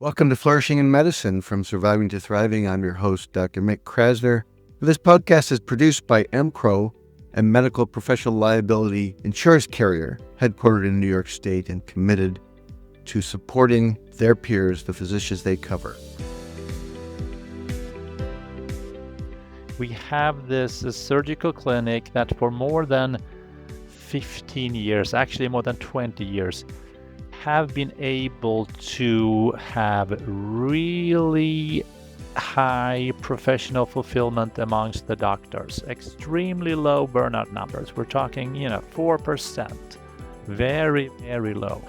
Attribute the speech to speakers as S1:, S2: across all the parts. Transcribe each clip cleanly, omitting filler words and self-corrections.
S1: Welcome to Flourishing in Medicine. From Surviving to Thriving, I'm your host, Dr. Mick Krasner. This podcast is produced by EmPro, a medical professional liability insurance carrier headquartered in New York State and committed to supporting their peers, the physicians they cover.
S2: We have this surgical clinic that for more than 15 years, actually more than 20 years, have been able to have really high professional fulfillment amongst the doctors, extremely low burnout numbers. We're talking, 4%, very, very low.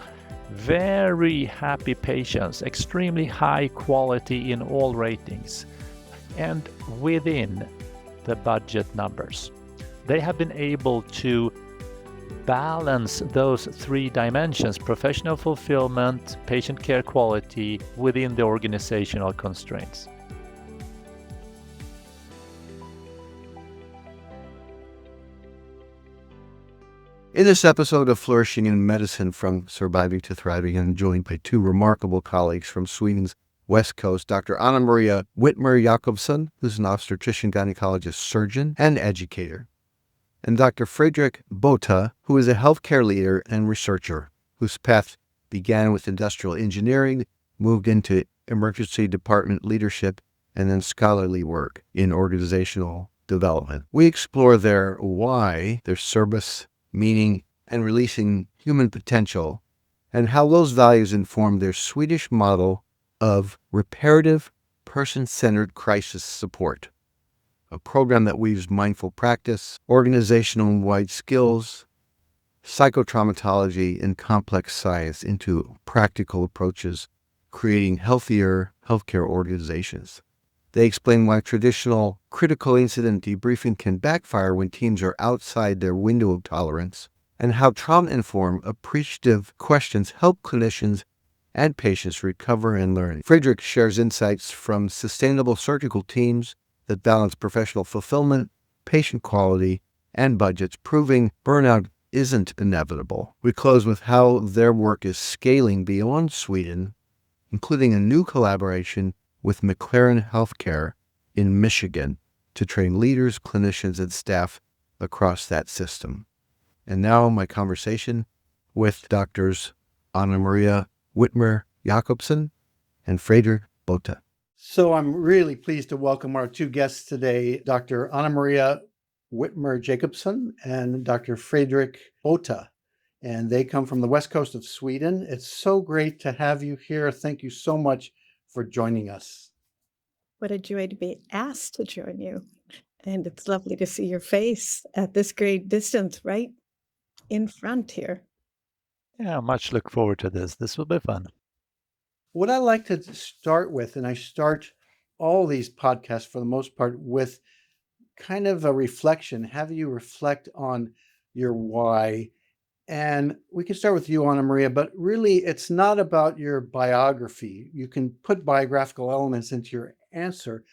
S2: Very happy patients, extremely high quality in all ratings, and within the budget numbers. They have been able to balance those three dimensions, professional fulfillment, patient care quality, within the organizational constraints.
S1: In this episode of Flourishing in Medicine, from Surviving to Thriving, I'm joined by two remarkable colleagues from Sweden's West Coast, Dr. Anamaria Whitmer Jacobsson, who's an obstetrician gynecologist surgeon and educator, and Dr. Fredrik Bååthe, who is a healthcare leader and researcher, whose path began with industrial engineering, moved into emergency department leadership, and then scholarly work in organizational development. We explore their why, their service, meaning, and releasing human potential, and how those values inform their Swedish model of reparative, person-centered crisis support, a program that weaves mindful practice, organizational-wide skills, psychotraumatology, and complex science into practical approaches, creating healthier healthcare organizations. They explain why traditional critical incident debriefing can backfire when teams are outside their window of tolerance, and how trauma-informed, appreciative questions help clinicians and patients recover and learn. Fredrik shares insights from sustainable surgical teams that balance professional fulfillment, patient quality, and budgets, proving burnout isn't inevitable. We close with how their work is scaling beyond Sweden, including a new collaboration with McLaren Healthcare in Michigan to train leaders, clinicians, and staff across that system. And now my conversation with Drs. Anamaria Whitmer Jacobsson and Fredrik Bååthe.
S3: So I'm really pleased to welcome our two guests today, Dr. Anamaria Whitmer Jacobsson and Dr. Fredrik Bååthe. And they come from the west coast of Sweden. It's so great to have you here. Thank you so much for joining us.
S4: What a joy to be asked to join you. And it's lovely to see your face at this great distance right in front here.
S2: Yeah, much look forward to this. This will be fun.
S3: What I like to start with, and I start all these podcasts for the most part with kind of a reflection, have you reflect on your why. And we can start with you, Anamaria, but really it's not about your biography. You can put biographical elements into your answer,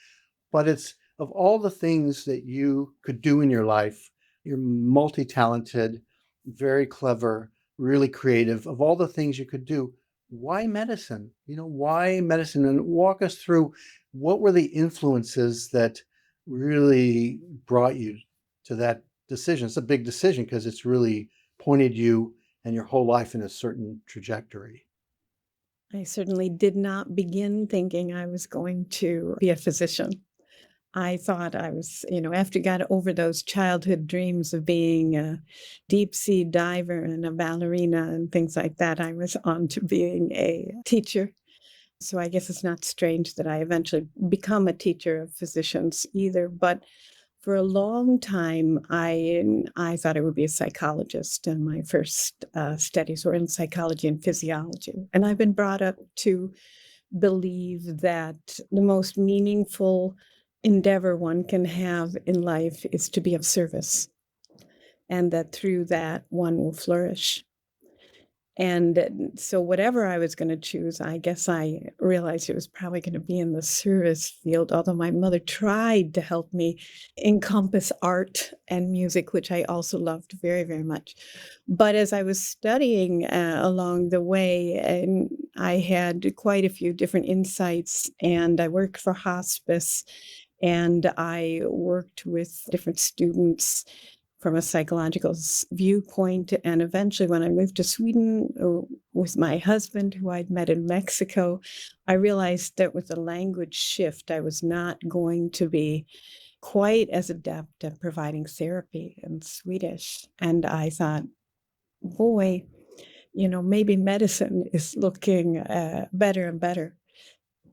S3: but it's of all the things that you could do in your life. You're multi-talented, very clever, really creative. Of all the things you could do, why medicine? Why medicine? And walk us through what were the influences that really brought you to that decision. It's a big decision because it's really pointed you and your whole life in a certain trajectory.
S4: I certainly did not begin thinking I was going to be a physician. I thought I was, after I got over those childhood dreams of being a deep sea diver and a ballerina and things like that, I was on to being a teacher. So I guess it's not strange that I eventually become a teacher of physicians either. But for a long time, I thought I would be a psychologist, and my first studies were in psychology and physiology. And I've been brought up to believe that the most meaningful endeavor one can have in life is to be of service, and that through that one will flourish. And so whatever I was going to choose, I guess I realized it was probably going to be in the service field, although my mother tried to help me encompass art and music, which I also loved very, very much. But as I was studying along the way, and I had quite a few different insights, and I worked for hospice, and I worked with different students from a psychological viewpoint. And eventually, when I moved to Sweden with my husband, who I'd met in Mexico, I realized that with the language shift, I was not going to be quite as adept at providing therapy in Swedish. And I thought, boy, maybe medicine is looking better and better.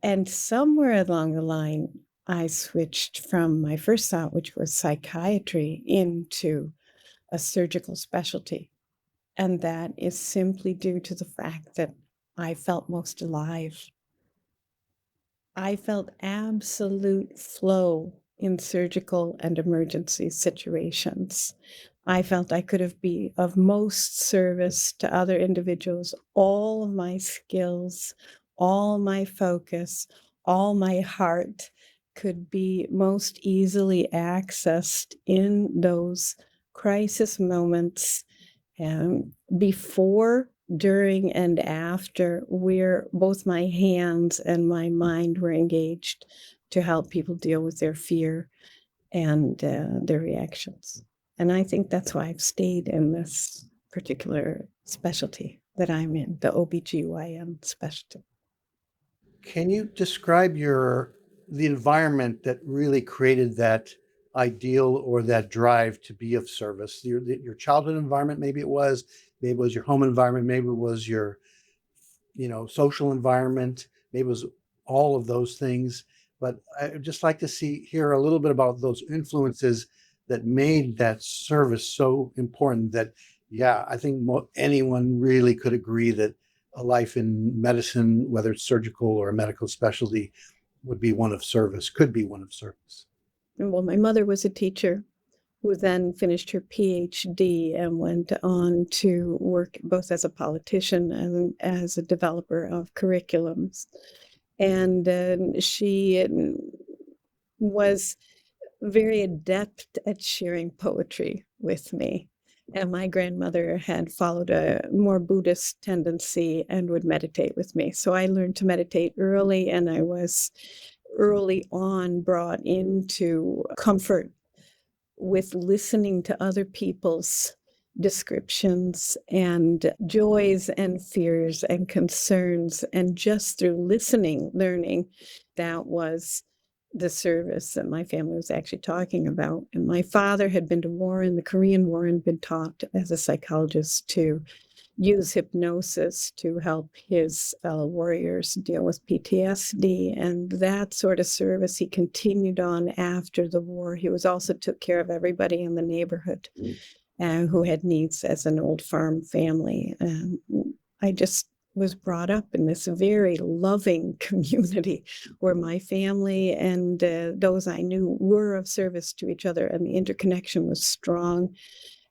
S4: And somewhere along the line, I switched from my first thought, which was psychiatry, into a surgical specialty. And that is simply due to the fact that I felt most alive. I felt absolute flow in surgical and emergency situations. I felt I could be of most service to other individuals. All of my skills, all my focus, all my heart could be most easily accessed in those crisis moments, before, during, and after, where both my hands and my mind were engaged to help people deal with their fear and their reactions. And I think that's why I've stayed in this particular specialty that I'm in, the OBGYN specialty.
S3: Can you describe the environment that really created that ideal or that drive to be of service? Your childhood environment, maybe it was your home environment, maybe it was your social environment, maybe it was all of those things. But I'd just like to hear a little bit about those influences that made that service so important that, yeah, I think anyone really could agree that a life in medicine, whether it's surgical or a medical specialty, could be one of service.
S4: Well, my mother was a teacher who then finished her PhD and went on to work both as a politician and as a developer of curriculums. And she was very adept at sharing poetry with me. And my grandmother had followed a more Buddhist tendency and would meditate with me. So I learned to meditate early, and I was early on brought into comfort with listening to other people's descriptions and joys and fears and concerns. And just through listening, learning, that was the service that my family was actually talking about. And my father had been to war in the Korean War and been taught as a psychologist to use hypnosis to help his fellow warriors deal with PTSD. And that sort of service he continued on after the war. He also took care of everybody in the neighborhood who had needs as an old farm family. And I just was brought up in this very loving community where my family and those I knew were of service to each other, and the interconnection was strong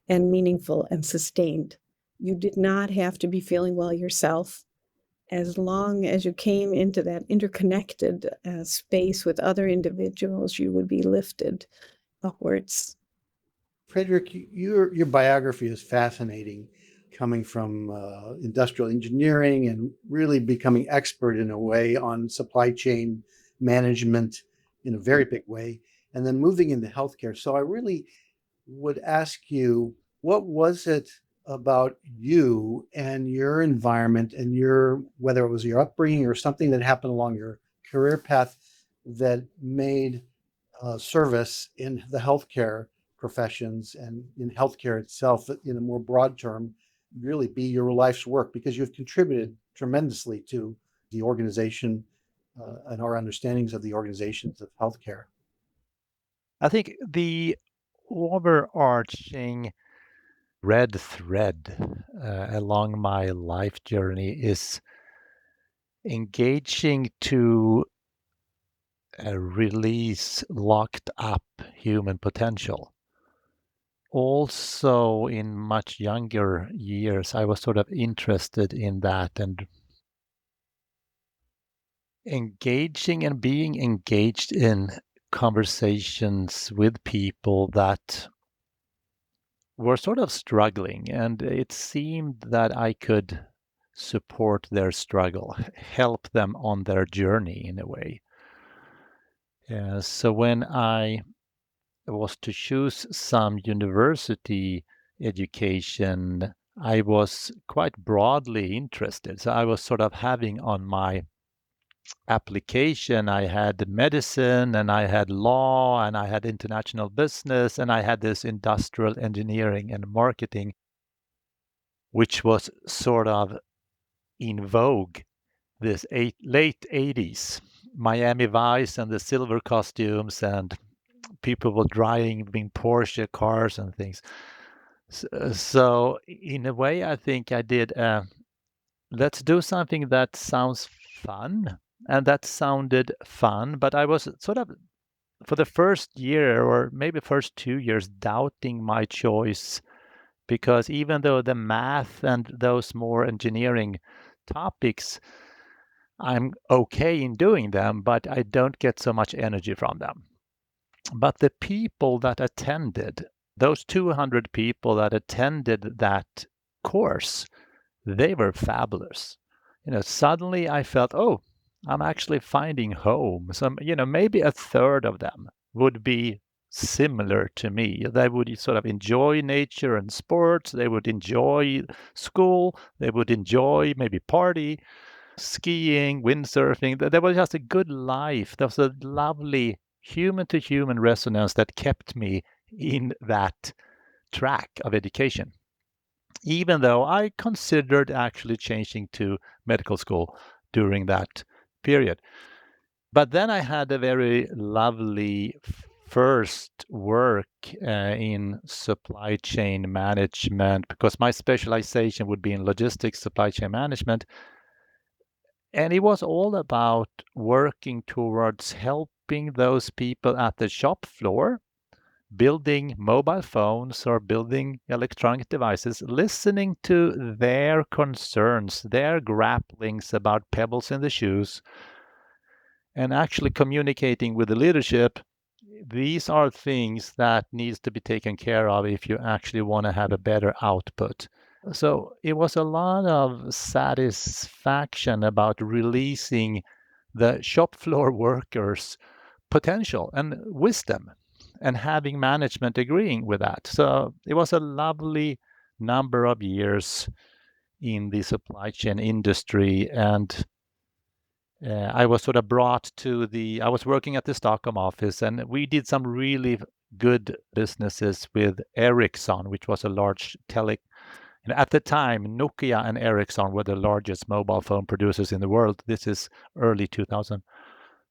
S4: and meaningful and sustained. You did not have to be feeling well yourself. As long as you came into that interconnected space with other individuals, you would be lifted upwards.
S3: Fredrik, your biography is fascinating, coming from industrial engineering and really becoming expert in a way on supply chain management in a very big way, and then moving into healthcare. So I really would ask you, what was it about you and your environment and whether it was your upbringing or something that happened along your career path that made service in the healthcare professions and in healthcare itself, in a more broad term, really be your life's work, because you've contributed tremendously to the organization and our understandings of the organizations of healthcare.
S2: I think the overarching red thread along my life journey is engaging to release locked up human potential. also in much younger years, I was sort of interested in that and engaging and being engaged in conversations with people that were sort of struggling, and it seemed that I could support their struggle, help them on their journey in a way. So when I was to choose some university education, I was quite broadly interested. So I was sort of having on my application, I had medicine and I had law and I had international business and I had this industrial engineering and marketing, which was sort of in vogue this late 80s. Miami Vice and the silver costumes, and people were driving Porsche cars and things. So in a way, I think I did, let's do something that sounds fun. And that sounded fun, but I was sort of, for the first year or maybe first 2 years, doubting my choice, because even though the math and those more engineering topics, I'm okay in doing them, but I don't get so much energy from them. But the people that attended, those 200 people that attended that course, they were fabulous. Suddenly I felt, oh, I'm actually finding home. So, maybe a third of them would be similar to me. They would sort of enjoy nature and sports. They would enjoy school. They would enjoy maybe party, skiing, windsurfing. There was just a good life. There was a lovely human to human resonance that kept me in that track of education, even though I considered actually changing to medical school during that period. But then I had a very lovely first work in supply chain management, because my specialization would be in logistics, supply chain management. And it was all about working towards helping those people at the shop floor, building mobile phones or building electronic devices, listening to their concerns, their grapplings about pebbles in the shoes, and actually communicating with the leadership. These are things that needs to be taken care of if you actually want to have a better output. So it was a lot of satisfaction about releasing the shop floor workers' potential and wisdom, and having management agreeing with that. So it was a lovely number of years in the supply chain industry. And I was sort of brought to I was working at the Stockholm office, and we did some really good businesses with Ericsson, which was a large at the time, Nokia and Ericsson were the largest mobile phone producers in the world. This is early 2000.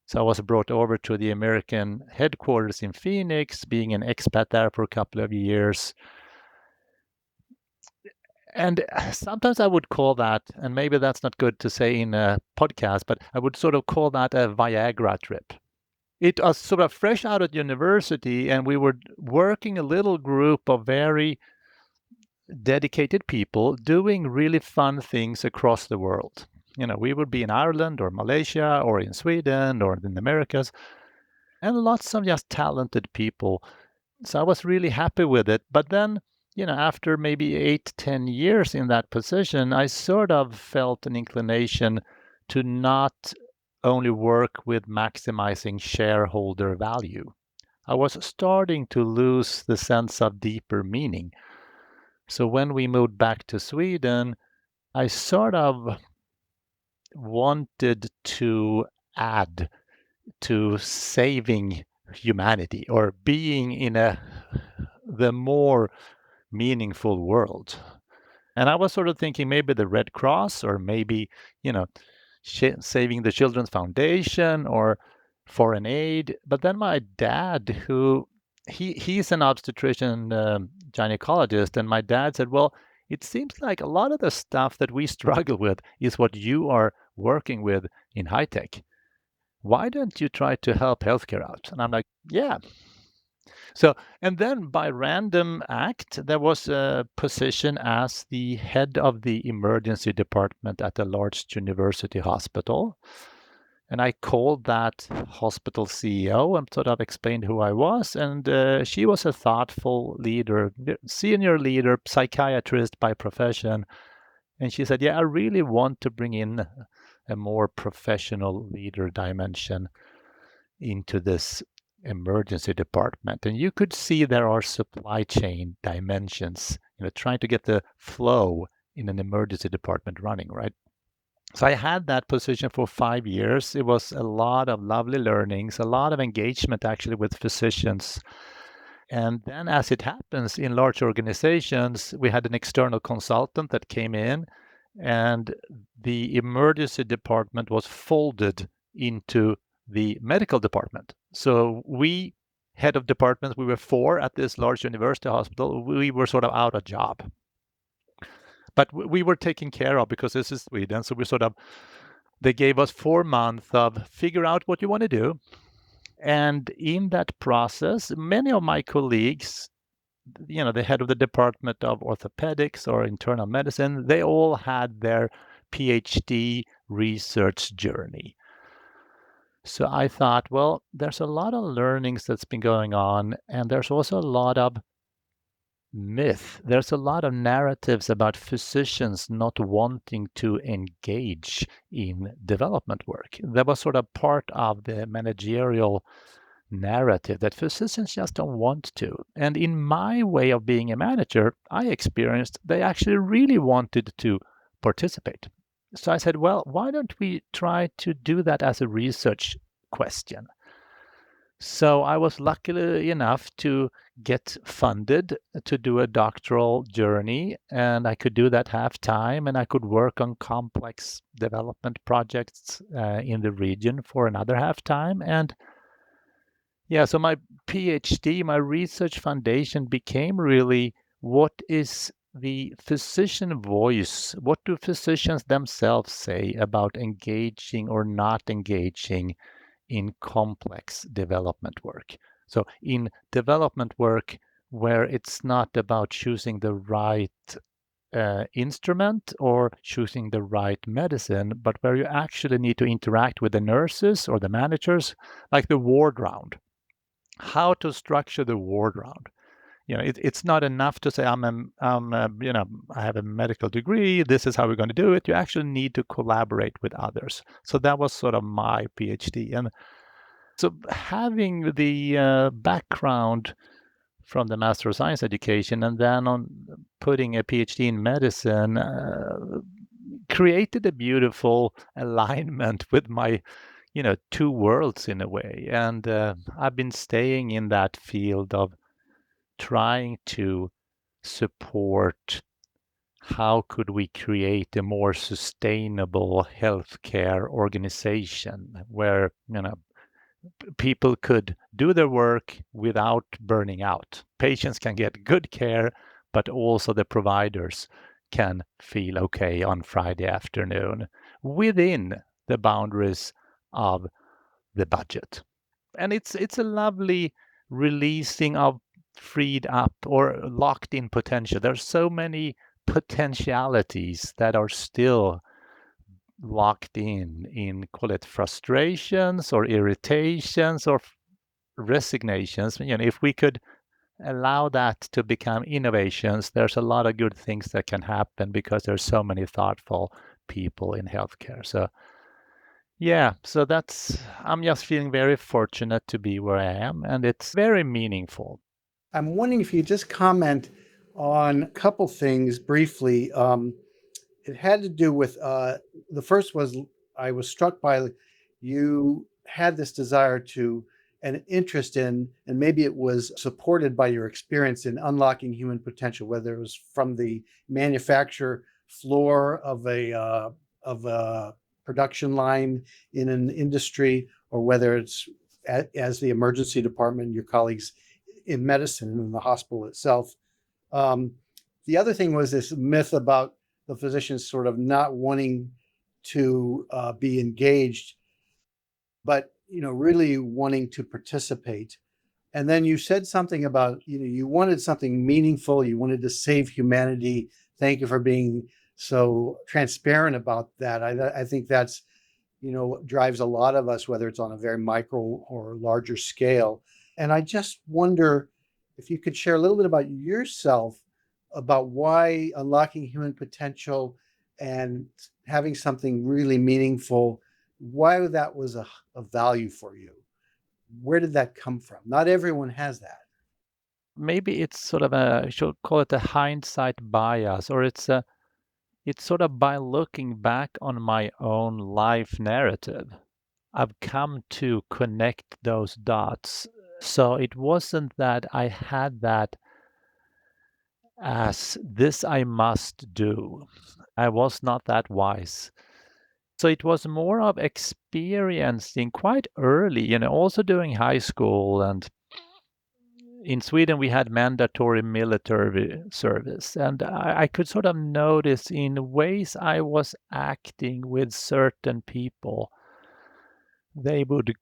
S2: So I was brought over to the American headquarters in Phoenix, being an expat there for a couple of years. And sometimes I would call that, and maybe that's not good to say in a podcast, but I would sort of call that a Viagra trip. It was sort of fresh out of university, and we were working a little group of very dedicated people doing really fun things across the world. We would be in Ireland or Malaysia or in Sweden or in the Americas, and lots of just talented people. So I was really happy with it. But then, after maybe 8-10 years in that position, I sort of felt an inclination to not only work with maximizing shareholder value. I was starting to lose the sense of deeper meaning. So when we moved back to Sweden, I sort of wanted to add to saving humanity or being in the more meaningful world. And I was sort of thinking maybe the Red Cross, or maybe, saving the Children's Foundation or foreign aid. But then my dad, who he's an obstetrician gynecologist, and my dad said, well, it seems like a lot of the stuff that we struggle with is what you are working with in high tech. Why don't you try to help healthcare out? And I'm like, yeah, So, and then by random act, there was a position as the head of the emergency department at a large university hospital. And I called that hospital CEO and sort of explained who I was. And she was a thoughtful leader, senior leader, psychiatrist by profession. And she said, yeah, I really want to bring in a more professional leader dimension into this emergency department. And you could see there are supply chain dimensions, trying to get the flow in an emergency department running, right? So I had that position for 5 years. It was a lot of lovely learnings, a lot of engagement actually with physicians. And then, as it happens in large organizations, we had an external consultant that came in, and the emergency department was folded into the medical department. So we, head of departments, we were 4 at this large university hospital. We were sort of out of job. But we were taken care of because this is Sweden. So they gave us 4 months of figure out what you want to do. And in that process, many of my colleagues, the head of the department of orthopedics or internal medicine, they all had their PhD research journey. So I thought, well, there's a lot of learnings that's been going on, and there's also a lot of myth. There's a lot of narratives about physicians not wanting to engage in development work. That was sort of part of the managerial narrative that physicians just don't want to. And in my way of being a manager, I experienced they actually really wanted to participate. So I said, well, why don't we try to do that as a research question? So I was lucky enough to get funded to do a doctoral journey, and I could do that half time, and I could work on complex development projects in the region for another half time. And yeah, so my PhD, my research foundation became really what is the physician voice? What do physicians themselves say about engaging or not engaging in complex development work? So in development work where it's not about choosing the right instrument or choosing the right medicine, but where you actually need to interact with the nurses or the managers, like the ward round. How to structure the ward round. It's not enough to say I have a medical degree. This is how we're going to do it. You actually need to collaborate with others. So that was sort of my PhD, and so having the background from the Master of Science education, and then on putting a PhD in medicine, created a beautiful alignment with my 2 worlds in a way. And I've been staying in that field of trying to support how could we create a more sustainable healthcare organization where people could do their work without burning out. Patients can get good care, but also the providers can feel okay on Friday afternoon within the boundaries of the budget. And it's a lovely releasing of freed up or locked in potential. There's so many potentialities that are still locked in call it frustrations or irritations or resignations. If we could allow that to become innovations, there's a lot of good things that can happen because there's so many thoughtful people in healthcare. So yeah, so I'm just feeling very fortunate to be where I am, and it's very meaningful.
S3: I'm wondering if you just comment on a couple things briefly. It had to do with the first was I was struck by you had this desire to an interest in, and maybe it was supported by your experience in unlocking human potential, whether it was from the manufacture floor of a production line in an industry, or whether it's as the emergency department, your colleagues in medicine and in the hospital itself. The other thing was this myth about the physicians sort of not wanting to be engaged, but really wanting to participate. And then you said something about, you wanted something meaningful. You wanted to save humanity. Thank you for being so transparent about that. I think that's, what drives a lot of us, whether it's on a very micro or larger scale. And I just wonder if you could share a little bit about yourself, about why unlocking human potential and having something really meaningful, why that was a value for you. Where did that come from? Not everyone has that.
S2: Maybe it's sort of I should call it a hindsight bias, or it's sort of by looking back on my own life narrative, I've come to connect those dots. So it wasn't that I had that as this I must do. I was not that wise. So it was more of experiencing quite early, also during high school. And in Sweden, we had mandatory military service. And I could sort of notice in ways I was acting with certain people, they would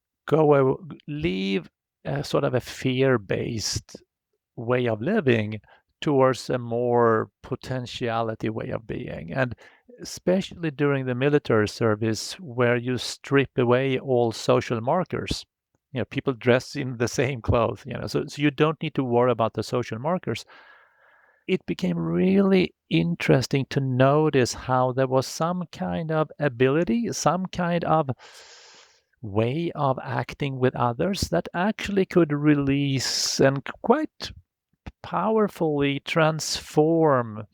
S2: leave a sort of a fear-based way of living towards a more potentiality way of being. And especially during the military service, where you strip away all social markers. People dress in the same clothes, so you don't need to worry about the social markers. It became really interesting to notice how there was some kind of ability, some kind of way of acting with others that actually could release and quite powerfully transform,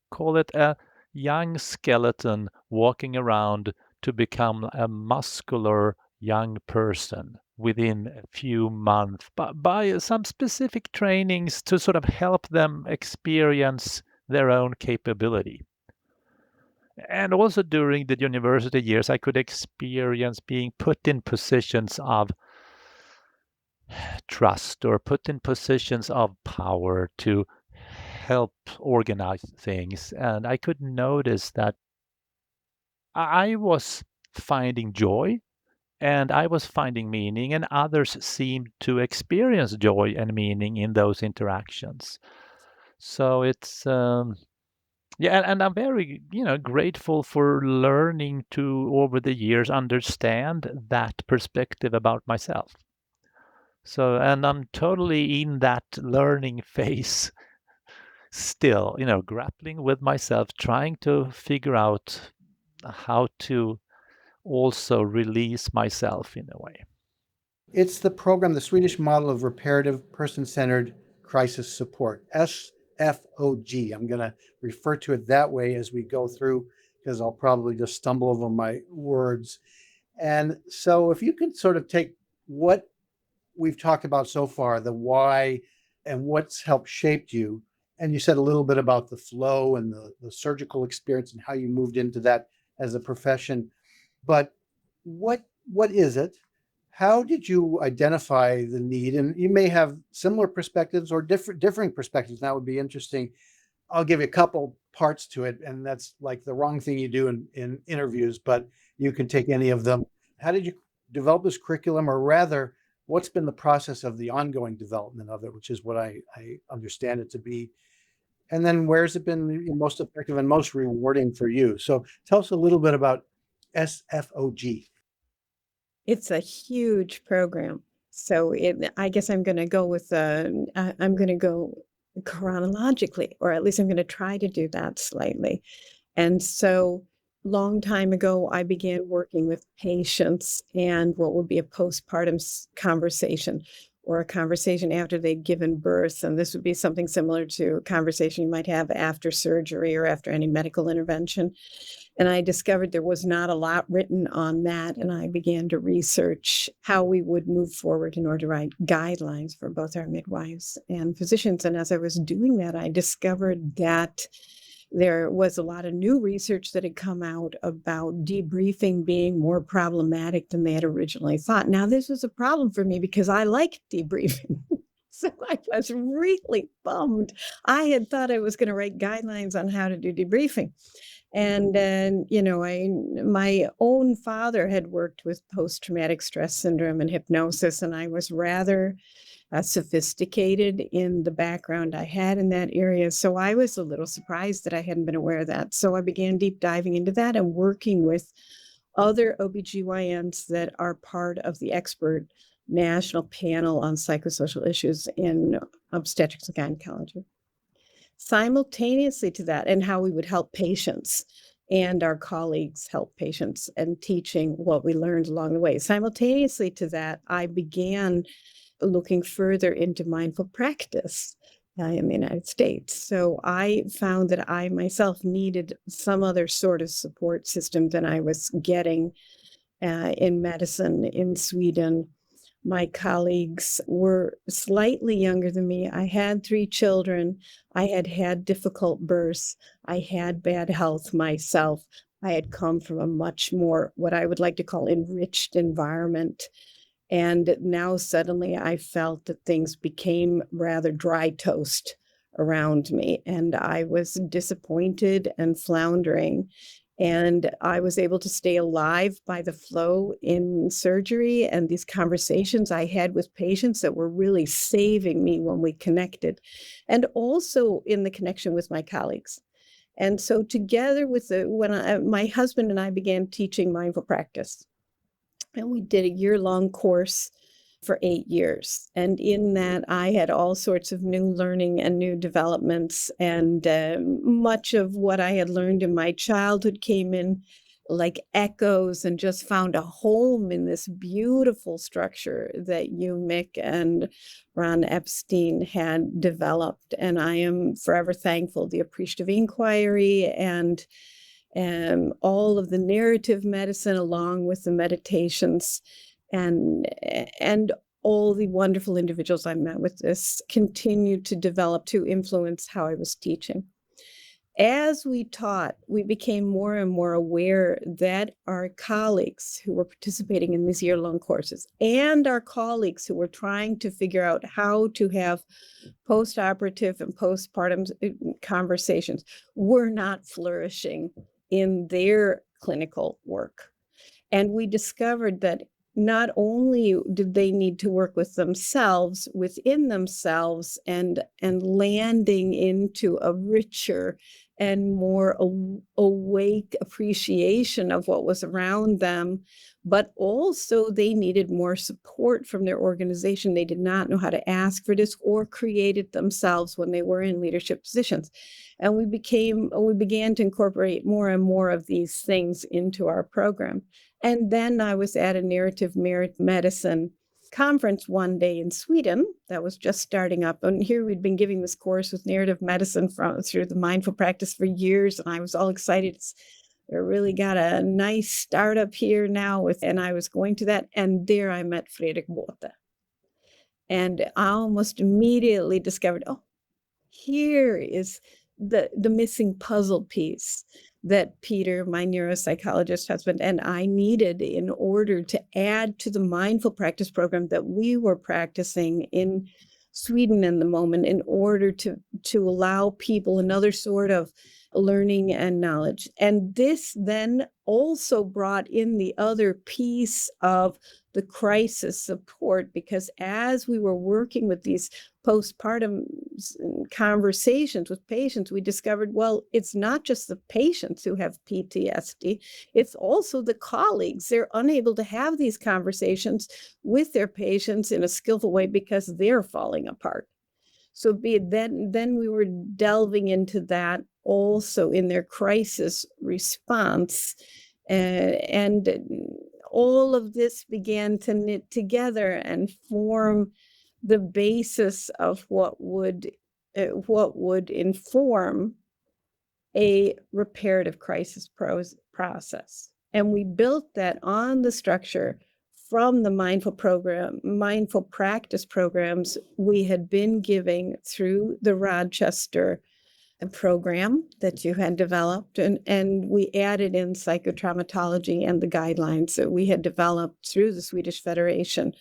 S2: call it a young skeleton walking around, to become a muscular young person within a few months by some specific trainings to sort of help them experience their own capability. And also during the university years, I could experience being put in positions of trust or put in positions of power to help organize things. And I could notice that I was finding joy and I was finding meaning, and others seemed to experience joy and meaning in those interactions. So it's, and I'm very, grateful for learning to, over the years, understand that perspective about myself. So, and I'm totally in that learning phase still, grappling with myself, trying to figure out how to also release myself in a way.
S3: It's the program, the Swedish Model of Reparative Person-Centered Crisis Support, SFOG. I'm going to refer to it that way as we go through, because I'll probably just stumble over my words. And so if you could sort of take what we've talked about so far, the why and what's helped shaped you, and you said a little bit about the flow and the surgical experience and how you moved into that as a profession. But what is it? How did you identify the need? And you may have similar perspectives or differing perspectives. That would be interesting. I'll give you a couple parts to it, and that's like the wrong thing you do in interviews, but you can take any of them. How did you develop this curriculum, or rather, what's been the process of the ongoing development of it, which is what I understand it to be? And then where's it been most effective and most rewarding for you? So tell us a little bit about SFOG.
S4: It's a huge program. So I guess I'm going to go with, I'm going to go chronologically, or at least I'm going to try to do that slightly. And so long time ago, I began working with patients and what would be a postpartum conversation, or a conversation after they'd given birth. And this would be something similar to a conversation you might have after surgery or after any medical intervention. And I discovered there was not a lot written on that. And I began to research how we would move forward in order to write guidelines for both our midwives and physicians. And as I was doing that, I discovered that there was a lot of new research that had come out about debriefing being more problematic than they had originally thought. Now, this was a problem for me because I like debriefing. So I was really bummed. I had thought I was going to write guidelines on how to do debriefing. And then, my own father had worked with post-traumatic stress syndrome and hypnosis, and I was rather sophisticated in the background I had in that area. So I was a little surprised that I hadn't been aware of that. So I began deep diving into that and working with other OBGYNs that are part of the expert national panel on psychosocial issues in obstetrics and gynecology. Simultaneously to that, and how we would help patients and our colleagues help patients, and teaching what we learned along the way. Simultaneously to that, I began looking further into mindful practice in the United States. So I found that I myself needed some other sort of support system than I was getting in medicine in Sweden. My colleagues were slightly younger than me. I had 3 children. I had had difficult births. I had bad health myself. I had come from a much more, what I would like to call, enriched environment. And now suddenly I felt that things became rather dry toast around me, and I was disappointed and floundering. And I was able to stay alive by the flow in surgery and these conversations I had with patients that were really saving me when we connected, and also in the connection with my colleagues. And so together with my husband and I began teaching mindful practice, and we did a year-long course for 8 years. And in that, I had all sorts of new learning and new developments. And much of what I had learned in my childhood came in like echoes, and just found a home in this beautiful structure that you, Mick, and Ron Epstein had developed. And I am forever thankful. The Appreciative inquiry and all of the narrative medicine, along with the meditations, and all the wonderful individuals I met with this, continued to develop to influence how I was teaching. As we taught, we became more and more aware that our colleagues who were participating in these year-long courses, and our colleagues who were trying to figure out how to have post-operative and postpartum conversations, were not flourishing in their clinical work. And we discovered that not only did they need to work with themselves, within themselves, and landing into a richer and more awake appreciation of what was around them, but also they needed more support from their organization. They did not know how to ask for this or create it themselves when they were in leadership positions. And we began to incorporate more and more of these things into our program. And then I was at a narrative medicine conference one day in Sweden that was just starting up. And here we'd been giving this course with narrative medicine through the mindful practice for years. And I was all excited. We really got a nice startup here now and I was going to that. And there I met Fredrik Bååthe. And I almost immediately discovered, oh, here is the missing puzzle piece that Peter, my neuropsychologist husband, and I needed in order to add to the mindful practice program that we were practicing in Sweden in the moment, in order to allow people another sort of learning and knowledge. And this then also brought in the other piece of the crisis support, because as we were working with these postpartum conversations with patients, we discovered, well, it's not just the patients who have PTSD, it's also the colleagues. They're unable to have these conversations with their patients in a skillful way because they're falling apart. So then we were delving into that also in their crisis response. And all of this began to knit together and form the basis of what would inform a reparative crisis process. And we built that on the structure from the mindful practice programs we had been giving through the Rochester program that you had developed, and we added in psychotraumatology and the guidelines that we had developed through the Swedish Federation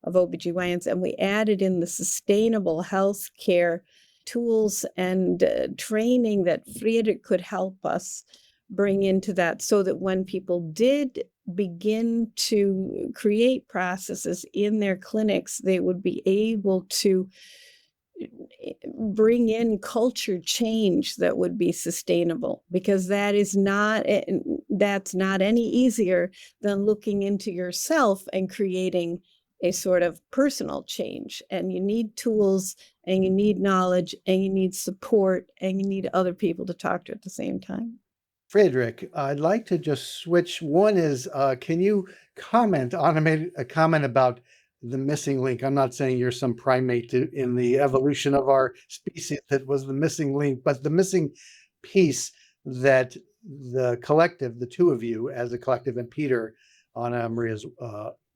S4: of OBGYNs, and we added in the sustainable healthcare tools and training that Fredrik could help us bring into that, so that when people did begin to create processes in their clinics, they would be able to bring in culture change that would be sustainable, because that's not any easier than looking into yourself and creating a sort of personal change. And you need tools, and you need knowledge, and you need support, and you need other people to talk to at the same time.
S3: Fredrik, I'd like to just switch. One is, can you comment about the missing link? I'm not saying you're some primate in the evolution of our species that was the missing link, but the missing piece that the collective, the two of you as a collective, and Peter, Anamaria's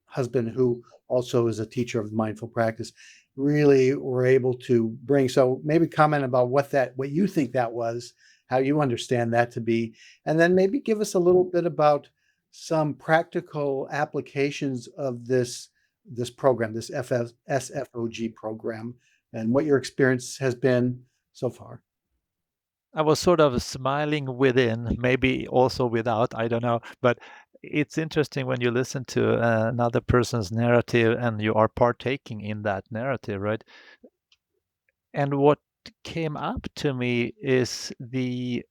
S3: husband, who also is a teacher of mindful practice, really were able to bring. So maybe comment about what you think that was, how you understand that to be, and then maybe give us a little bit about some practical applications of this program, this SFOG program, and what your experience has been so far.
S2: I was sort of smiling within, maybe also without, I don't know. But it's interesting when you listen to another person's narrative and you are partaking in that narrative, right? And what came up to me is the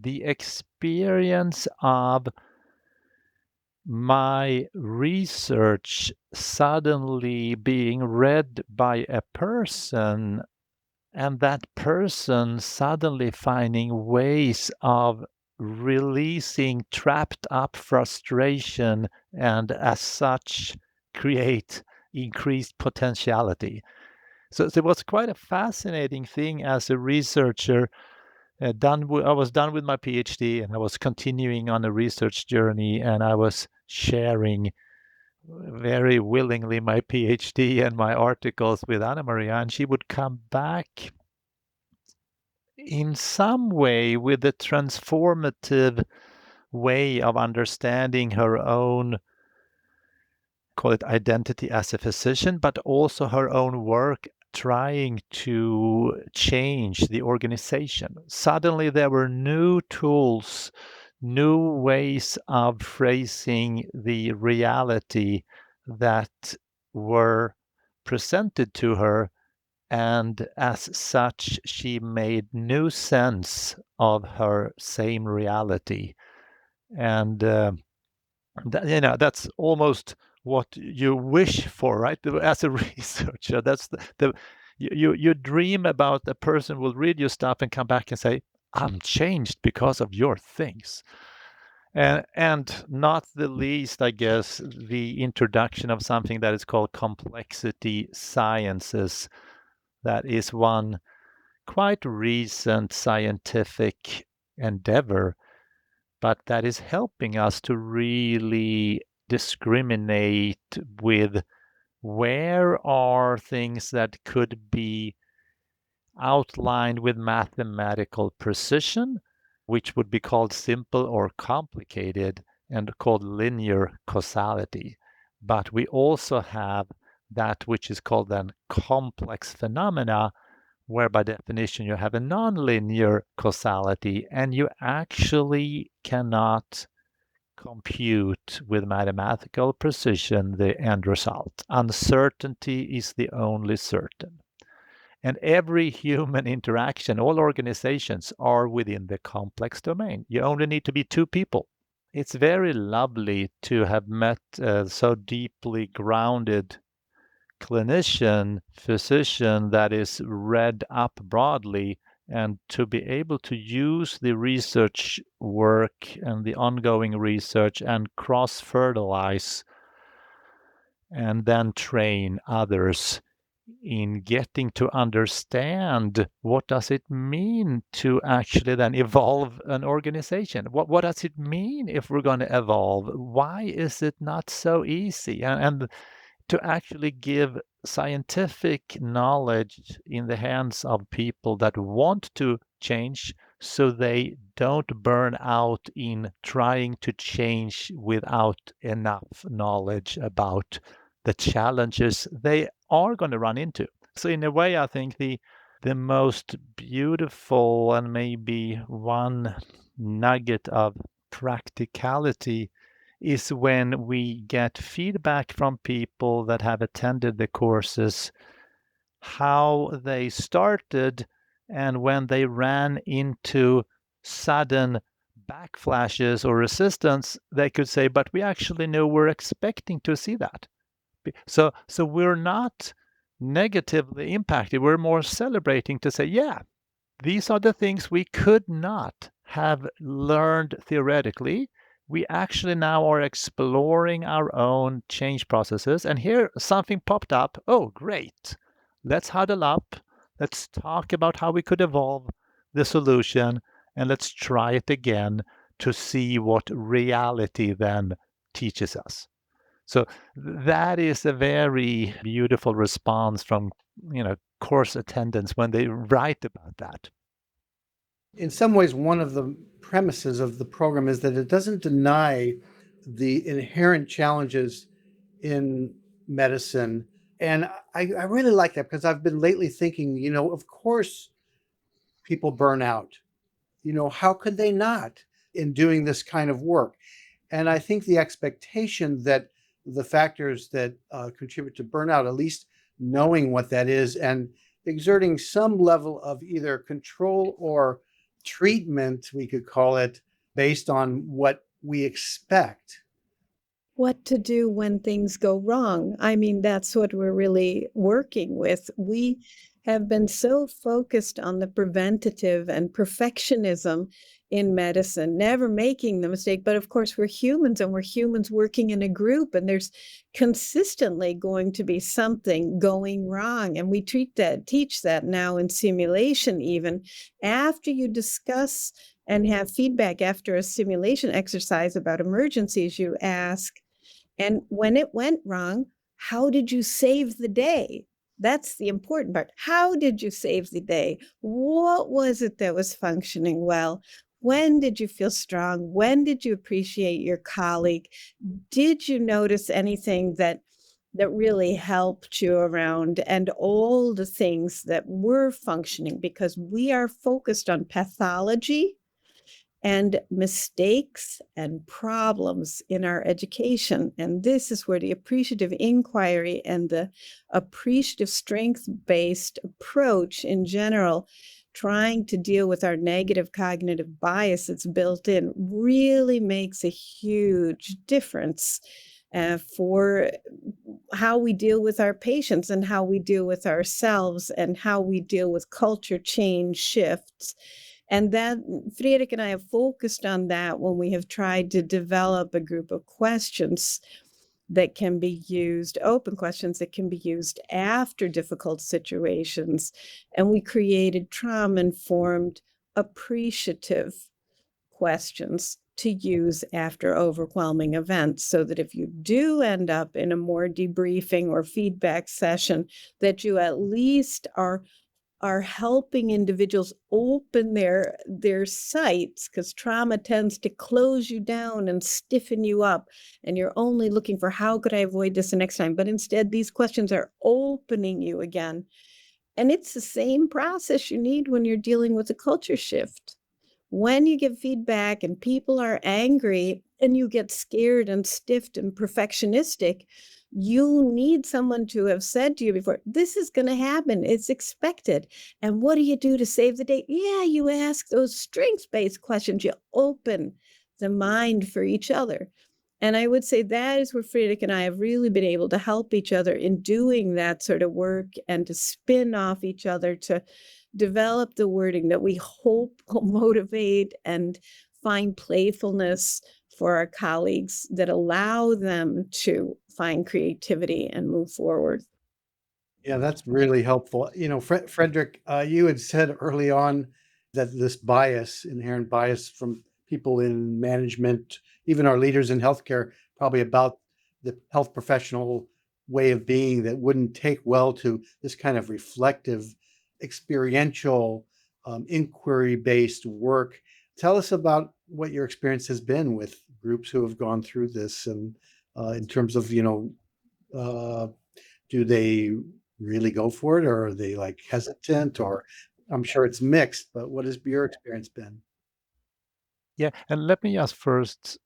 S2: experience of my research suddenly being read by a person, and that person suddenly finding ways of releasing trapped up frustration, and as such create increased potentiality. So it was quite a fascinating thing as a researcher. I was done with my PhD, and I was continuing on a research journey, and I was sharing very willingly my PhD and my articles with Anamaria, and she would come back in some way with a transformative way of understanding her own, call it identity as a physician, but also her own work trying to change the organization. Suddenly there were new tools, new ways of phrasing the reality that were presented to her, and as such she made new sense of her same reality. And that's almost what you wish for, right? As a researcher, that's you dream about a person will read your stuff and come back and say, I'm changed because of your things. And not the least, I guess, the introduction of something that is called complexity sciences. That is one quite recent scientific endeavor, but that is helping us to really discriminate with where are things that could be outlined with mathematical precision, which would be called simple or complicated, and called linear causality. But we also have that which is called then complex phenomena, where by definition you have a nonlinear causality, and you actually cannot compute with mathematical precision the end result. Uncertainty is the only certain. And every human interaction, all organizations are within the complex domain. You only need to be two people. It's very lovely to have met a so deeply grounded clinician, physician that is read up broadly, and to be able to use the research work and the ongoing research and cross-fertilize and then train others in getting to understand what does it mean to actually then evolve an organization. What does it mean if we're going to evolve? Why is it not so easy? And to actually give scientific knowledge in the hands of people that want to change, so they don't burn out in trying to change without enough knowledge about the challenges they are going to run into. So in a way, I think the most beautiful and maybe one nugget of practicality is when we get feedback from people that have attended the courses, how they started, and when they ran into sudden backflashes or resistance, they could say, but we actually know we're expecting to see that. So we're not negatively impacted. We're more celebrating to say, yeah, these are the things we could not have learned theoretically. We actually now are exploring our own change processes. And here something popped up. Oh, great. Let's huddle up. Let's talk about how we could evolve the solution. And let's try it again to see what reality then teaches us. So that is a very beautiful response from, course attendants when they write about that.
S3: In some ways, one of the premises of the program is that it doesn't deny the inherent challenges in medicine. And I really like that because I've been lately thinking, of course, people burn out. How could they not in doing this kind of work? And I think the expectation that the factors that contribute to burnout, at least knowing what that is and exerting some level of either control or treatment, we could call it, based on what we expect.
S4: What to do when things go wrong. I mean, that's what we're really working with. We have been so focused on the preventative and perfectionism in medicine, never making the mistake. But of course, we're humans and we're humans working in a group, and there's consistently going to be something going wrong. And we teach that now in simulation, even after you discuss and have feedback after a simulation exercise about emergencies, you ask, and when it went wrong, how did you save the day? That's the important part. How did you save the day? What was it that was functioning well? When did you feel strong? When did you appreciate your colleague? Did you notice anything that really helped you around, and all the things that were functioning? Because we are focused on pathology and mistakes and problems in our education. And this is where the appreciative inquiry and the appreciative strength-based approach in general, trying to deal with our negative cognitive bias that's built in, really makes a huge difference for how we deal with our patients and how we deal with ourselves and how we deal with culture change shifts. And that Fredrik and I have focused on that when we have tried to develop a group of questions that can be used, open questions that can be used after difficult situations. And we created trauma-informed, appreciative questions to use after overwhelming events, so that if you do end up in a more debriefing or feedback session, that you at least are helping individuals open their sights, because trauma tends to close you down and stiffen you up, and you're only looking for how could I avoid this the next time. But instead, these questions are opening you again. And it's the same process you need when you're dealing with a culture shift. When you give feedback and people are angry and you get scared and stiffed and perfectionistic, you need someone to have said to you before, this is going to happen. It's expected. And what do you do to save the day? Yeah, you ask those strengths-based questions. You open the mind for each other. And I would say that is where Fredrik and I have really been able to help each other in doing that sort of work, and to spin off each other to develop the wording that we hope will motivate and find playfulness for our colleagues, that allow them to find creativity and move forward.
S3: Yeah, that's really helpful. Fredrik, you had said early on that this bias, inherent bias from people in management, even our leaders in healthcare, probably about the health professional way of being, that wouldn't take well to this kind of reflective, experiential, inquiry-based work. Tell us about what your experience has been with groups who have gone through this, and in terms of, do they really go for it, or are they like hesitant? Or I'm sure it's mixed, but what has your experience been?
S2: Yeah, and let me just first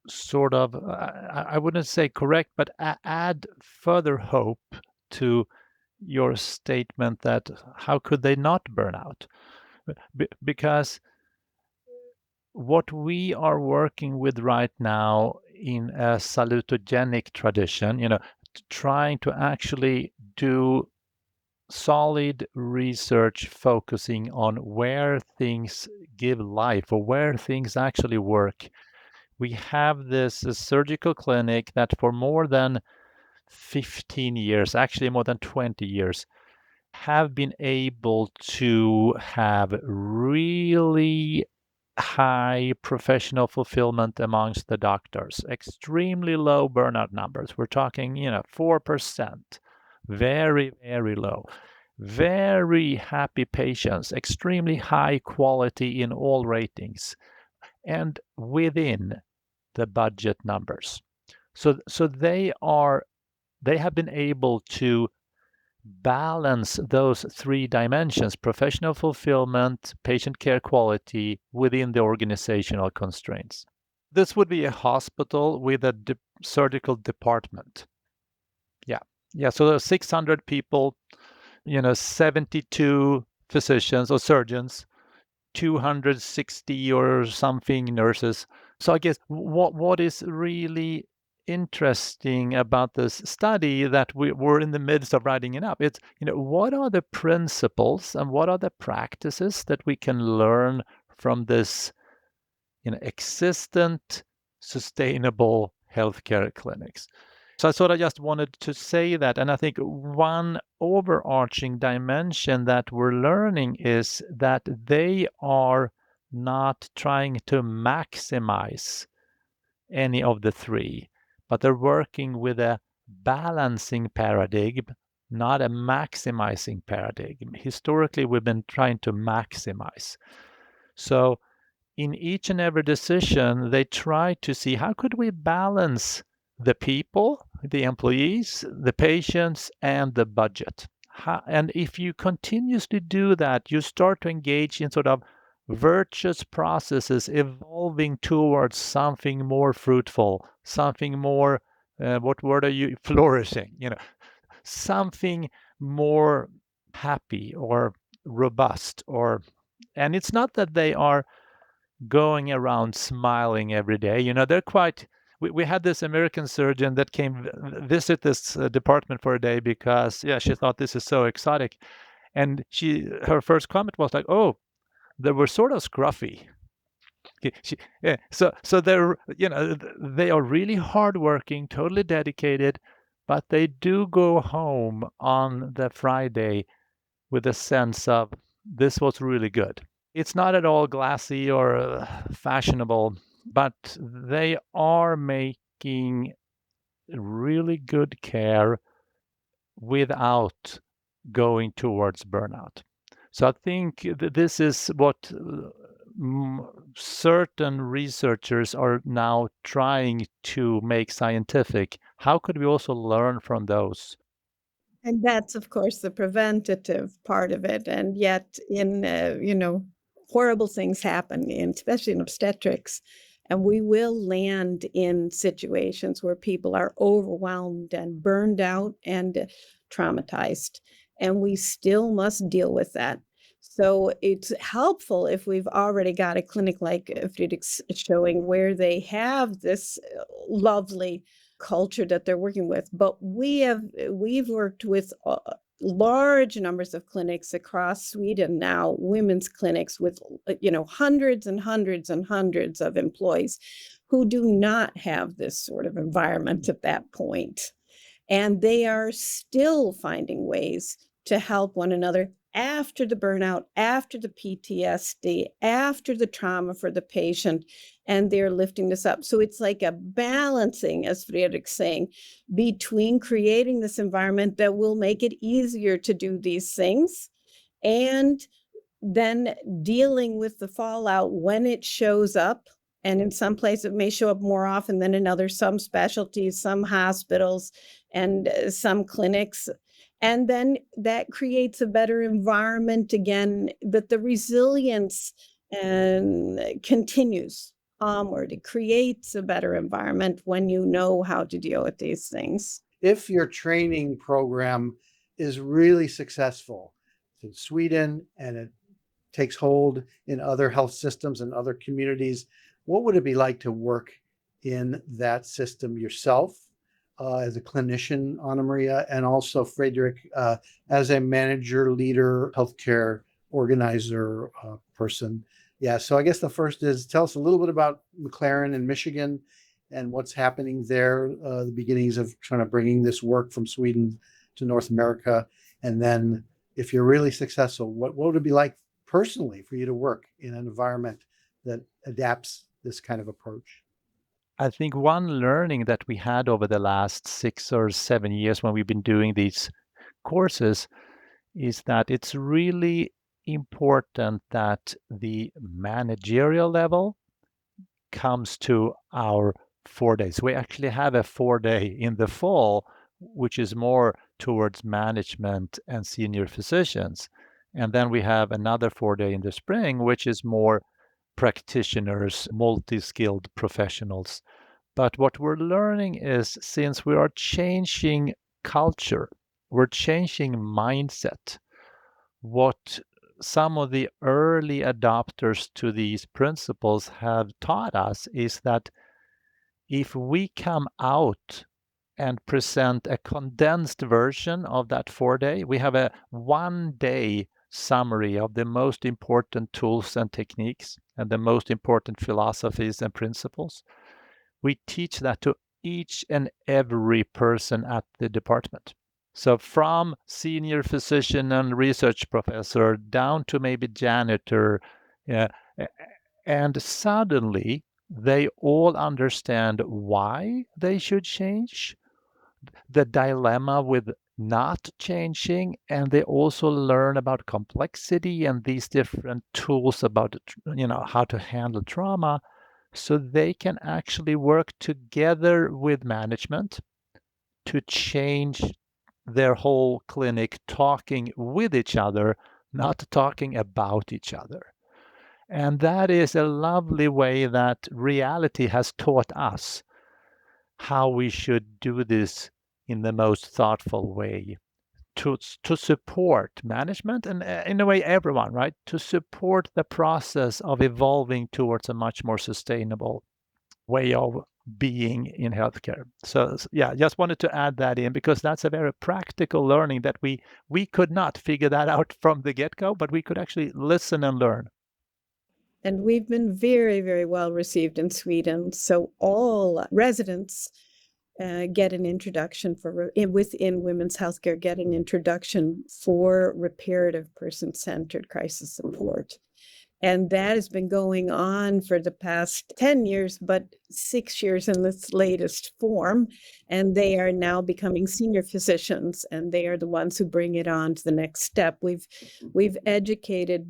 S2: sort of, I wouldn't say correct, but add further hope to your statement that how could they not burn out? Because what we are working with right now in a salutogenic tradition, trying to actually do solid research focusing on where things give life or where things actually work. We have this surgical clinic that for more than 15 years, actually more than 20 years, have been able to have really high professional fulfillment amongst the doctors, extremely low burnout numbers. We're talking, 4%, very, very low. Very happy patients, extremely high quality in all ratings, and within the budget numbers. So they have been able to balance those three dimensions: professional fulfillment, patient care quality, within the organizational constraints. This would be a hospital with a surgical department. Yeah. So there are 600 people, 72 physicians or surgeons, 260 or something nurses. So I guess what is really interesting about this study that we're in the midst of writing it up, it's, what are the principles and what are the practices that we can learn from this, existent, sustainable healthcare clinics. So I sort of just wanted to say that. And I think one overarching dimension that we're learning is that they are not trying to maximize any of the three, but they're working with a balancing paradigm, not a maximizing paradigm. Historically, we've been trying to maximize. So in each and every decision, they try to see how could we balance the people, the employees, the patients, and the budget. And if you continuously do that, you start to engage in sort of virtuous processes evolving towards something more fruitful, something more, what word are you, flourishing, something more happy or robust. And it's not that they are going around smiling every day. They're quite. We had this American surgeon that came visit this department for a day because, she thought this is so exotic, and her first comment was like, "Oh, they were sort of scruffy." So they're, they are really hardworking, totally dedicated, but they do go home on the Friday with a sense of this was really good. It's not at all glassy or fashionable, but they are making really good care without going towards burnout. So I think this is what certain researchers are now trying to make scientific. How could we also learn from those?
S4: And that's, of course, the preventative part of it. And yet, horrible things happen, especially in obstetrics. And we will land in situations where people are overwhelmed and burned out and traumatized. And we still must deal with that. So it's helpful if we've already got a clinic like Fredrik's showing where they have this lovely culture that they're working with. But we've worked with large numbers of clinics across Sweden now, women's clinics with hundreds and hundreds and hundreds of employees who do not have this sort of environment at that point. And they are still finding ways to help one another after the burnout, after the PTSD, after the trauma for the patient, and they're lifting this up. So it's like a balancing, as Fredrik's saying, between creating this environment that will make it easier to do these things and then dealing with the fallout when it shows up. And in some places, it may show up more often than in others, some specialties, some hospitals, and some clinics. And then that creates a better environment again, that the resilience continues onward. It creates a better environment when you know how to deal with these things.
S3: If your training program is really successful in Sweden and it takes hold in other health systems and other communities, what would it be like to work in that system yourself as a clinician, Anamaria, and also Fredrik as a manager, leader, healthcare organizer person? Yeah, so I guess the first is tell us a little bit about McLaren in Michigan and what's happening there, the beginnings of trying to bringing this work from Sweden to North America. And then if you're really successful, what would it be like personally for you to work in an environment that adapts this kind of approach?
S2: I think one learning that we had over the last 6 or 7 years when we've been doing these courses is that it's really important that the managerial level comes to our 4 days. We actually have a 4-day in the fall, which is more towards management and senior physicians. And then we have another 4-day in the spring, which is more practitioners, multi-skilled professionals. But what we're learning is since we are changing culture, we're changing mindset, what some of the early adopters to these principles have taught us is that if we come out and present a condensed version of that 4-day, we have a 1-day summary of the most important tools and techniques and the most important philosophies and principles. We teach that to each and every person at the department. So from senior physician and research professor down to maybe janitor, and suddenly they all understand why they should change, the dilemma with not changing, and they also learn about complexity and these different tools about how to handle trauma, so they can actually work together with management to change their whole clinic, talking with each other, not talking about each other. And that is a lovely way that reality has taught us how we should do this in the most thoughtful way to support management and in a way everyone, right? To support the process of evolving towards a much more sustainable way of being in healthcare. So yeah, just wanted to add that in because that's a very practical learning that we could not figure that out from the get-go, but we could actually listen and learn.
S4: And we've been very, very well received in Sweden. So all residents get an introduction within women's healthcare, get an introduction for reparative person-centered crisis support. And that has been going on for the past 10 years, but 6 years in this latest form. And they are now becoming senior physicians, and they are the ones who bring it on to the next step. We've educated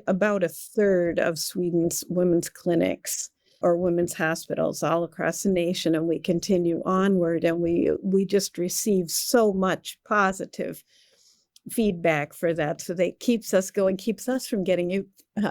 S4: about a third of Sweden's women's clinics or women's hospitals all across the nation, and we continue onward. And we just receive so much positive feedback for that. So that keeps us going, keeps us from getting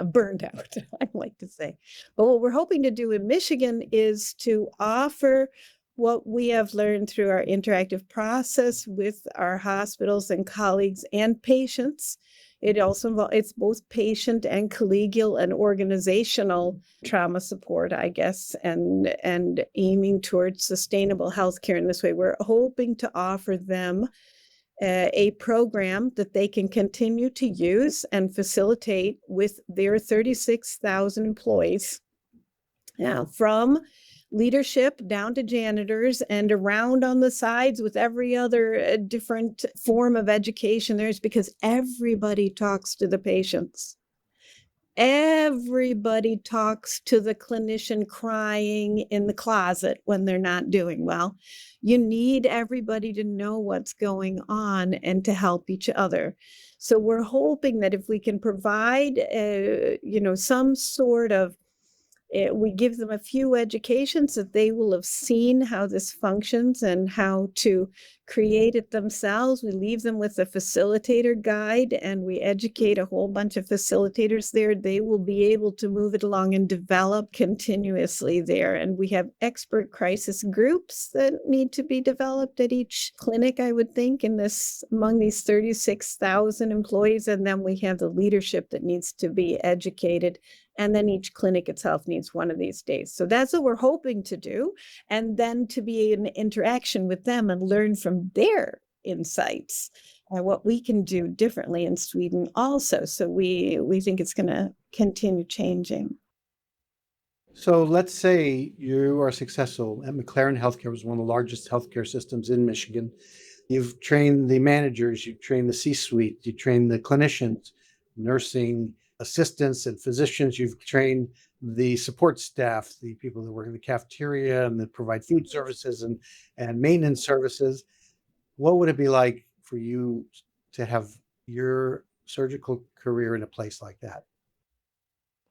S4: burned out, I like to say. But what we're hoping to do in Michigan is to offer what we have learned through our interactive process with our hospitals and colleagues and patients. It also involves, it's both patient and collegial and organizational trauma support, I guess, and aiming towards sustainable healthcare in this way. We're hoping to offer them a program that they can continue to use and facilitate with their 36,000 employees, from leadership down to janitors and around on the sides with every other different form of education there's, because everybody talks to the patients. Everybody talks to the clinician crying in the closet when they're not doing well. You need everybody to know what's going on and to help each other. So we're hoping that if we can provide, some sort of, we give them a few educations that they will have seen how this functions and how to create it themselves. We leave them with a facilitator guide and we educate a whole bunch of facilitators there. They will be able to move it along and develop continuously there. And we have expert crisis groups that need to be developed at each clinic, I would think, among these 36,000 employees. And then we have the leadership that needs to be educated. And then each clinic itself needs one of these days. So that's what we're hoping to do. And then to be in interaction with them and learn from their insights and what we can do differently in Sweden also. So we think it's going to continue changing.
S3: So let's say you are successful at McLaren Healthcare, was one of the largest healthcare systems in Michigan. You've trained the managers, you've trained the C-suite, you trained the clinicians, nursing assistants and physicians, you've trained the support staff, the people that work in the cafeteria and that provide food services and maintenance services. What would it be like for you to have your surgical career in a place like that?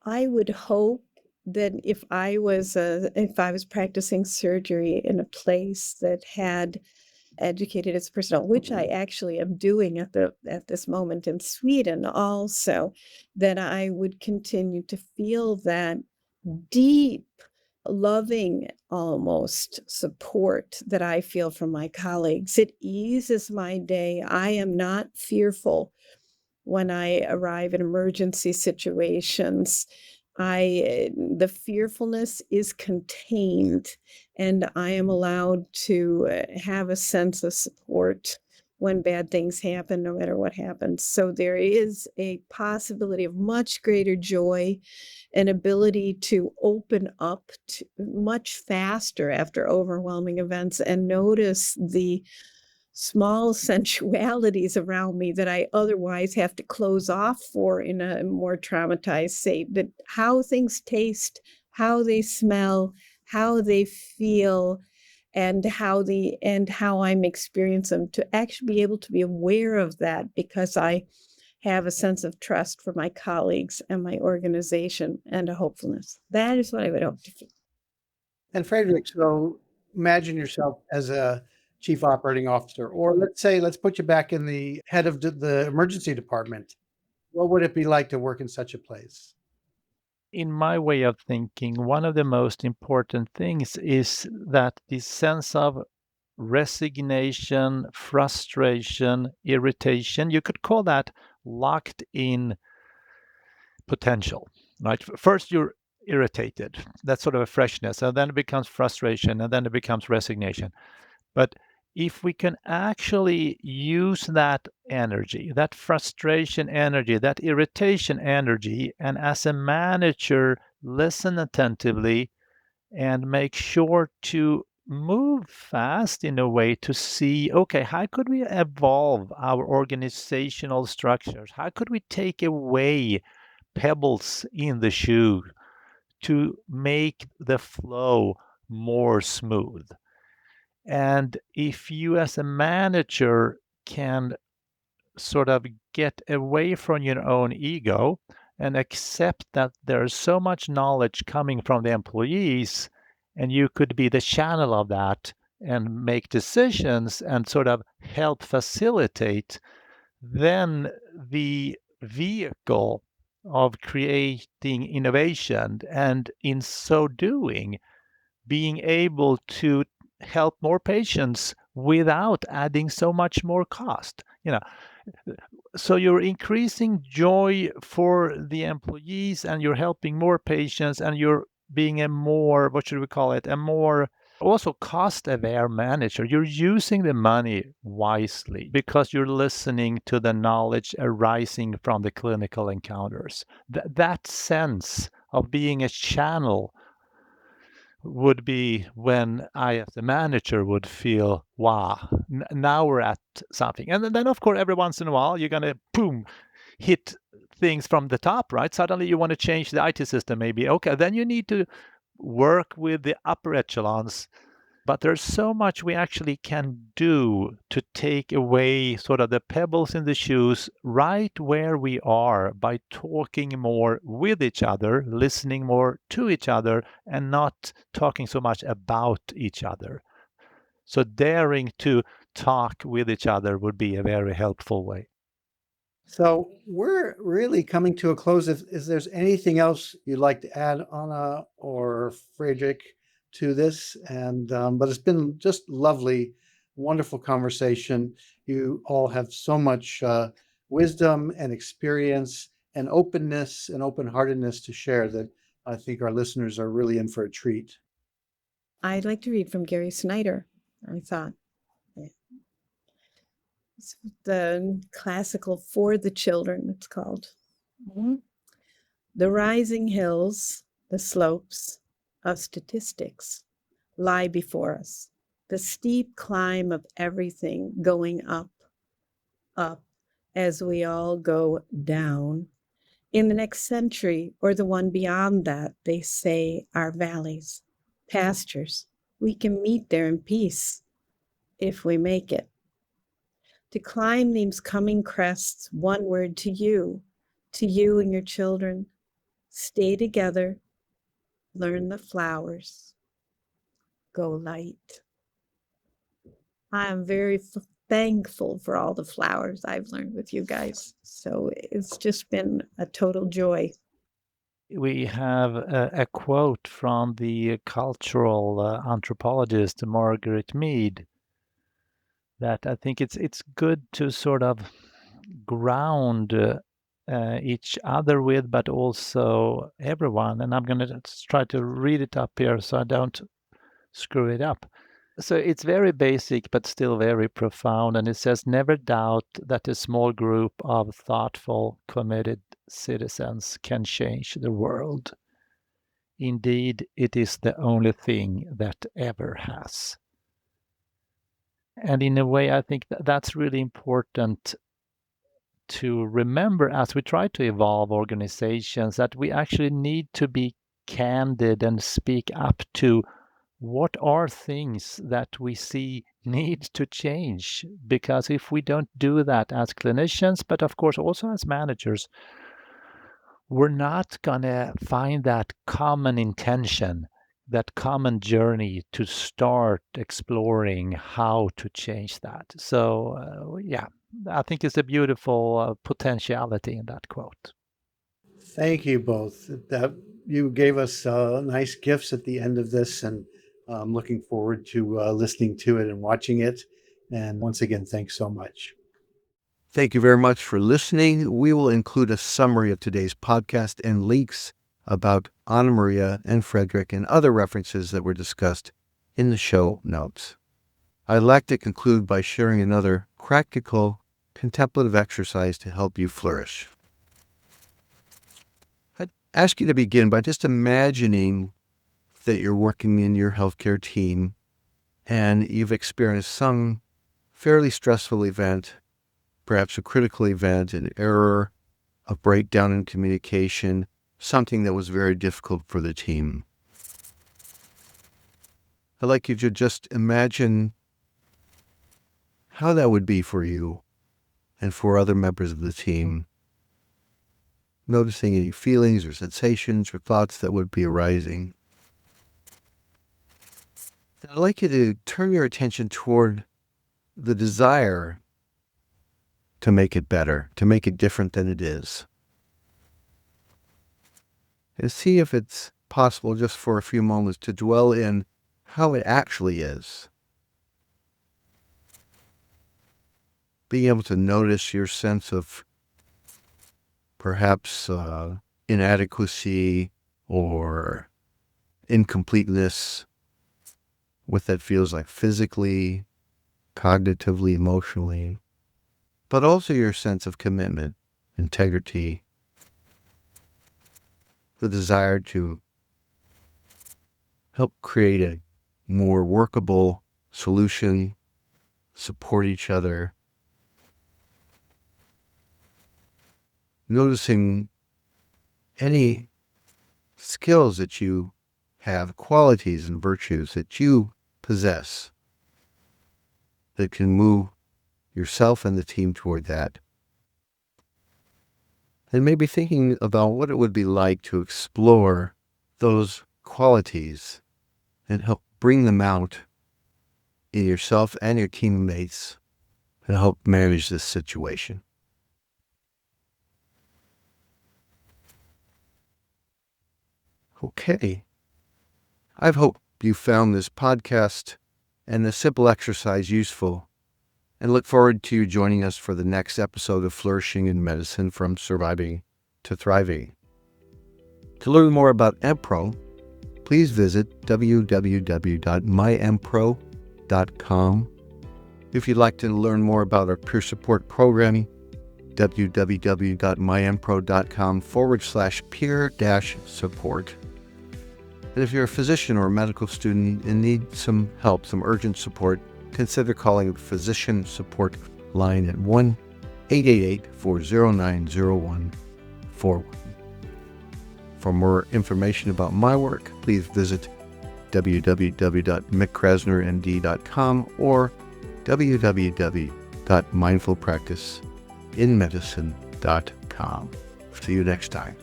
S4: I would hope that if I was practicing surgery in a place that had educated its personnel, which I actually am doing at this moment in Sweden also, that I would continue to feel that deep, loving, almost support that I feel from my colleagues. It eases my day. I am not fearful when I arrive in emergency situations. The fearfulness is contained, and I am allowed to have a sense of support when bad things happen, no matter what happens. So there is a possibility of much greater joy, an ability to open up much faster after overwhelming events and notice the small sensualities around me that I otherwise have to close off for in a more traumatized state. But how things taste, how they smell, how they feel, and how I'm experiencing them, to actually be able to be aware of that, because I have a sense of trust for my colleagues and my organization and a hopefulness. That is what I would hope to feel.
S3: And Fredrik, so imagine yourself as a chief operating officer, or let's put you back in the head of the emergency department. What would it be like to work in such a place?
S2: In my way of thinking, one of the most important things is that the sense of resignation, frustration, irritation, you could call that locked in potential, right? First, you're irritated. That's sort of a freshness, and then it becomes frustration, and then it becomes resignation. But if we can actually use that energy, that frustration energy, that irritation energy, and as a manager, listen attentively and make sure to move fast in a way to see, okay, how could we evolve our organizational structures? How could we take away pebbles in the shoe to make the flow more smooth? And if you as a manager can sort of get away from your own ego and accept that there's so much knowledge coming from the employees, and you could be the channel of that and make decisions and sort of help facilitate, then the vehicle of creating innovation, and in so doing, being able to help more patients without adding so much more cost. So you're increasing joy for the employees, and you're helping more patients, and you're being a more, what should we call it, a more also cost-aware manager. You're using the money wisely because you're listening to the knowledge arising from the clinical encounters. That sense of being a channel would be when I, as a manager, would feel, wow, now we're at something. And then, of course, every once in a while, you're going to, boom, hit things from the top, right? Suddenly you want to change the IT system, maybe. Okay, then you need to work with the upper echelons. But there's so much we actually can do to take away sort of the pebbles in the shoes right where we are by talking more with each other, listening more to each other, and not talking so much about each other. So daring to talk with each other would be a very helpful way.
S3: So we're really coming to a close. If there's anything else you'd like to add, Anna or Fredrik, to this, and but it's been just lovely, wonderful conversation. You all have so much wisdom and experience and openness and open-heartedness to share that I think our listeners are really in for a treat.
S4: I'd like to read from Gary Snyder, I thought. It's the classical For the Children, it's called. The rising hills, the slopes of statistics lie before us. The steep climb of everything going up, as we all go down. In the next century or the one beyond that, they say, are valleys, pastures. We can meet there in peace if we make it. To climb these coming crests, one word to you and your children. Stay together, learn the flowers, go light. I am very thankful for all the flowers I've learned with you guys. So it's just been a total joy.
S2: We have a quote from the cultural anthropologist Margaret Mead that I think it's good to sort of ground each other with, but also everyone. And I'm going to try to read it up here so I don't screw it up. So it's very basic, but still very profound. And it says, never doubt that a small group of thoughtful, committed citizens can change the world. Indeed, it is the only thing that ever has. And in a way, I think that's really important to remember as we try to evolve organizations, that we actually need to be candid and speak up to what are things that we see need to change. Because if we don't do that as clinicians, but of course also as managers, we're not going to find that common intention, that common journey to start exploring how to change that. So, I think it's a beautiful potentiality in that quote.
S3: Thank you both. You gave us nice gifts at the end of this, and I'm looking forward to listening to it and watching it. And once again, thanks so much.
S1: Thank you very much for listening. We will include a summary of today's podcast and links about Anamaria and Fredrik and other references that were discussed in the show notes. I'd like to conclude by sharing another practical contemplative exercise to help you flourish. I'd ask you to begin by just imagining that you're working in your healthcare team and you've experienced some fairly stressful event, perhaps a critical event, an error, a breakdown in communication, something that was very difficult for the team. I'd like you to just imagine how that would be for you and for other members of the team, noticing any feelings or sensations or thoughts that would be arising. I'd like you to turn your attention toward the desire to make it better, to make it different than it is. And see if it's possible just for a few moments to dwell in how it actually is. Being able to notice your sense of perhaps inadequacy or incompleteness, what that feels like physically, cognitively, emotionally, but also your sense of commitment, integrity, the desire to help create a more workable solution, support each other. Noticing any skills that you have, qualities and virtues that you possess that can move yourself and the team toward that. And maybe thinking about what it would be like to explore those qualities and help bring them out in yourself and your teammates to help manage this situation. Okay. I hope you found this podcast and the simple exercise useful, and look forward to you joining us for the next episode of Flourishing in Medicine, from Surviving to Thriving. To learn more about EmPro, please visit www.myempro.com. If you'd like to learn more about our peer support programming, www.myempro.com/peer-support. And if you're a physician or a medical student and need some help, some urgent support, consider calling the physician support line at 1-888-409-0141. For more information about my work, please visit www.mickkrasnernd.com or www.mindfulpracticeinmedicine.com. See you next time.